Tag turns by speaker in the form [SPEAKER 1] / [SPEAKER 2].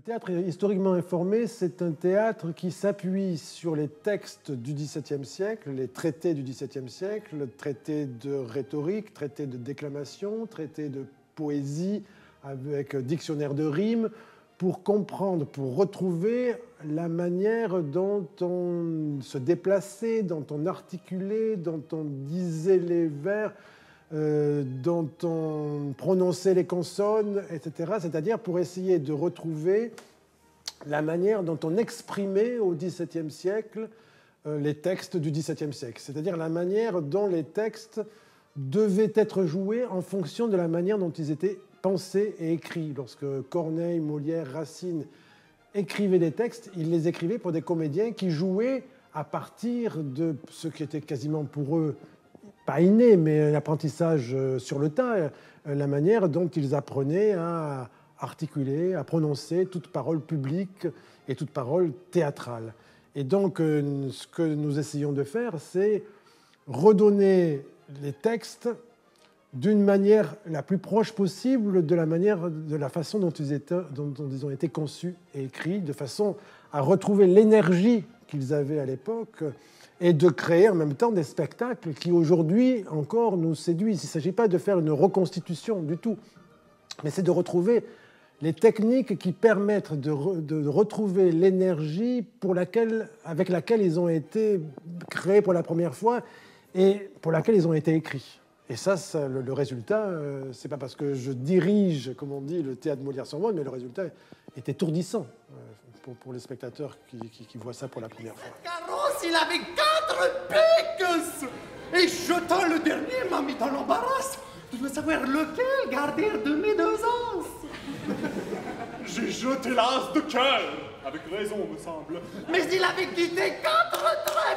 [SPEAKER 1] théâtre historiquement informé, c'est un théâtre qui s'appuie sur les textes du XVIIe siècle, les traités du XVIIe siècle, traités de rhétorique, traités de déclamation, traités de poésie avec dictionnaire de rimes, pour comprendre, pour retrouver la manière dont on se déplaçait, dont on articulait, dont on disait les vers, dont on prononçait les consonnes, etc. C'est-à-dire pour essayer de retrouver la manière dont on exprimait au XVIIe siècle les textes du XVIIe siècle. C'est-à-dire la manière dont les textes devaient être joués en fonction de la manière dont ils étaient pensés et écrits. Lorsque Corneille, Molière, Racine écrivaient des textes, ils les écrivaient pour des comédiens qui jouaient à partir de ce qui était quasiment pour eux pas inné, mais l'apprentissage sur le tas, la manière dont ils apprenaient à articuler, à prononcer toute parole publique et toute parole théâtrale. Et donc, ce que nous essayons de faire, c'est redonner les textes d'une manière la plus proche possible de la façon dont ils ont été conçus et écrits, de façon à retrouver l'énergie qu'ils avaient à l'époque, et de créer en même temps des spectacles qui aujourd'hui encore nous séduisent. Il ne s'agit pas de faire une reconstitution du tout, mais c'est de retrouver les techniques qui permettent de retrouver l'énergie avec laquelle ils ont été créés pour la première fois et pour laquelle ils ont été écrits. Et ça le résultat, c'est pas parce que je dirige, comme on dit, le théâtre Molière-Sorbonne, mais le résultat est étourdissant pour les spectateurs qui voient ça pour la première fois.
[SPEAKER 2] Carrosse, il avait 4 piques. Et jetant le dernier m'a mis dans l'embarras. Je veux savoir lequel garder de mes 2 as.
[SPEAKER 3] J'ai jeté l'as de cœur. Avec raison, me semble.
[SPEAKER 2] Mais il avait quitté 4 très